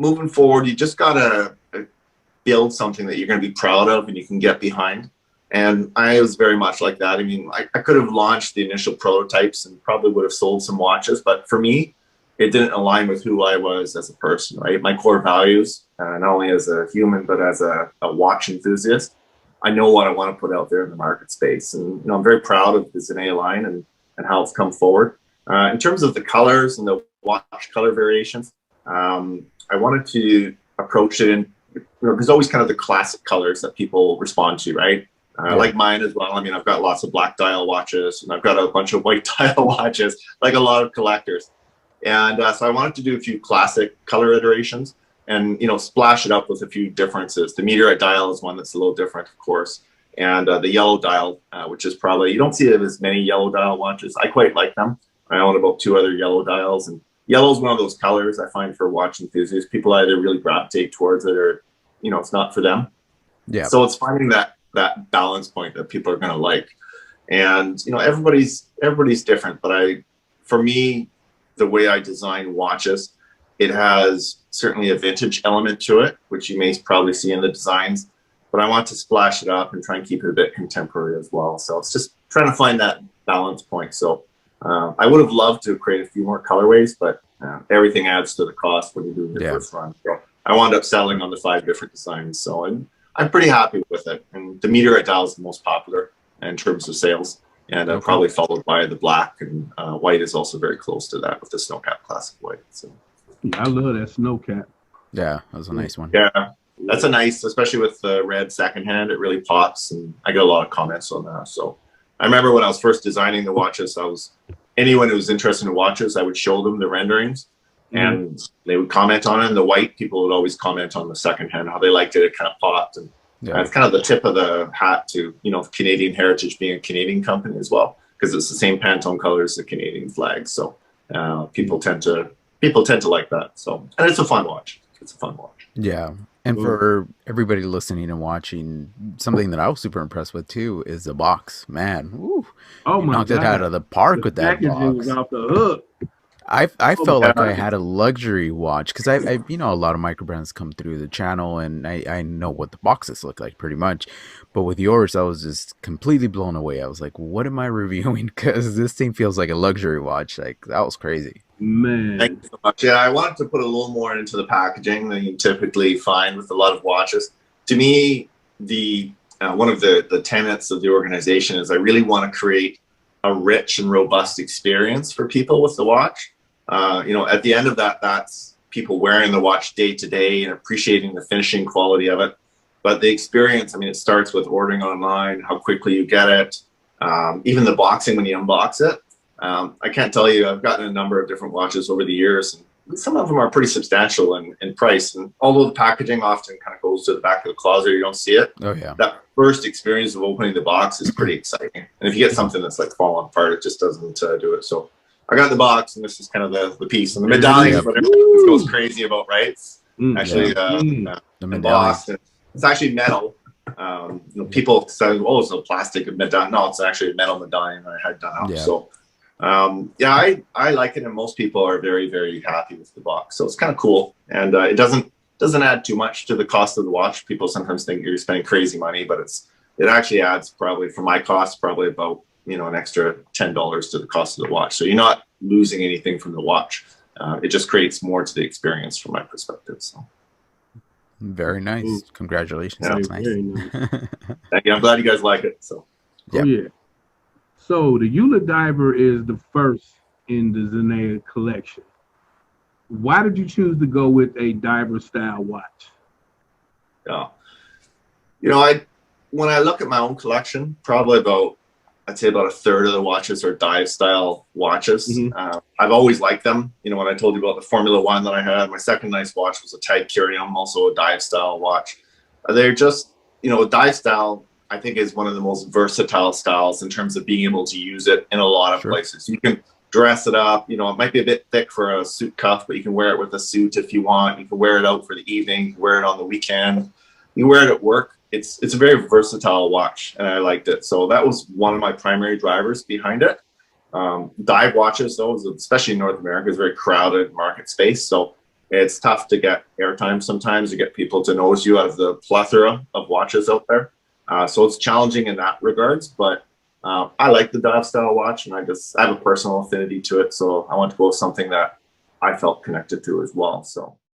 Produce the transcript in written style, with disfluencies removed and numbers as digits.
moving forward, you just gotta build something that you're going to be proud of and you can get behind. And I was very much like that. I mean, I could have launched the initial prototypes and probably would have sold some watches, but for me, it didn't align with who I was as a person, right? My core values, not only as a human, but as a watch enthusiast. I know what I want to put out there in the market space. And, I'm very proud of the Zenea line and how it's come forward. In terms of the colors and the watch color variations, I wanted to approach it in, there's always kind of the classic colors that people respond to, right? Like mine as well. I mean, I've got lots of black dial watches and I've got a bunch of white dial watches, like a lot of collectors. And so I wanted to do a few classic color iterations and, splash it up with a few differences. The meteorite dial is one that's a little different, of course. And the yellow dial, which is probably, you don't see as many yellow dial watches. I quite like them. I own about 2 other yellow dials, and yellow is one of those colors I find for watch enthusiasts. People either really gravitate towards it or, it's not for them. Yeah. So it's finding that balance point that people are going to like. And, everybody's different, but for me, the way I design watches, it has certainly a vintage element to it, which you may probably see in the designs, but I want to splash it up and try and keep it a bit contemporary as well. So it's just trying to find that balance point. So I would have loved to create a few more colorways, but everything adds to the cost when you do your first run. So I wound up settling on the 5 different designs. So I'm pretty happy with it. And the meteorite dial is the most popular in terms of sales. And probably followed by the black, and white is also very close to that with the Snowcap Classic White. So yeah, I love that Snowcap. Yeah, that was a nice one. Yeah, that's a nice, especially with the red secondhand, it really pops, and I get a lot of comments on that. So I remember when I was first designing the watches, anyone who was interested in watches, I would show them the renderings, and they would comment on it. And the white, people would always comment on the secondhand, how they liked it. It kind of popped, and it's kind of the tip of the hat to, Canadian Heritage being a Canadian company as well, because it's the same Pantone color as the Canadian flag. So people tend to like that. So, and it's a fun watch. Yeah. And for everybody listening and watching, something that I was super impressed with too is the box. Man, woo, oh my knocked it out of the park with that box. Was off the hook. I felt like I had a luxury watch because I a lot of micro brands come through the channel and I know what the boxes look like pretty much, but with yours I was just completely blown away. I was like, what am I reviewing? Because this thing feels like a luxury watch. Like, that was crazy. Man, thank you so much. Yeah, I wanted to put a little more into the packaging than you typically find with a lot of watches. To me, the one of the tenets of the organization is I really want to create a rich and robust experience for people with the watch. At the end of that, that's people wearing the watch day to day and appreciating the finishing quality of it. But the experience, I mean, it starts with ordering online, how quickly you get it, even the boxing when you unbox it. I can't tell you, I've gotten a number of different watches over the years, and some of them are pretty substantial in price. And although the packaging often kind of goes to the back of the closet, you don't see it. Oh, yeah. That first experience of opening the box is pretty exciting. And if you get something that's like falling apart, it just doesn't do it. So I got the box, and this is kind of the piece. And the medallion is what everyone goes crazy about, right? Actually, the medallion. It's actually metal. People say, "Oh, it's a plastic medallion." No, it's actually a metal medallion I had done up. Yeah. So, I like it, and most people are very, very happy with the box. So it's kind of cool, and it doesn't add too much to the cost of the watch. People sometimes think you're spending crazy money, but it actually adds probably, for my cost, probably about an extra $10 to the cost of the watch. So you're not losing anything from the watch. It just creates more to the experience from my perspective. So very nice. Ooh. Congratulations. Yeah. That's nice. Thank you. I'm glad you guys like it. So yeah. So the Eula Diver is the first in the Zenea collection. Why did you choose to go with a diver style watch? Yeah. When I look at my own collection, probably I'd say about a third of the watches are dive style watches. Mm-hmm. I've always liked them. When I told you about the Formula One that I had, my second nice watch was a Tag Curium, also a dive style watch. They're just, dive style, I think, is one of the most versatile styles in terms of being able to use it in a lot of places. You can dress it up. It might be a bit thick for a suit cuff, but you can wear it with a suit if you want. You can wear it out for the evening. You can wear it on the weekend. You wear it at work. It's a very versatile watch, and I liked it. So that was one of my primary drivers behind it. Dive watches, though, especially in North America, is a very crowded market space. So it's tough to get airtime sometimes, to get people to notice you out of the plethora of watches out there. So it's challenging in that regards, but I like the dive style watch, and I have a personal affinity to it. So I want to go with something that I felt connected to as well. So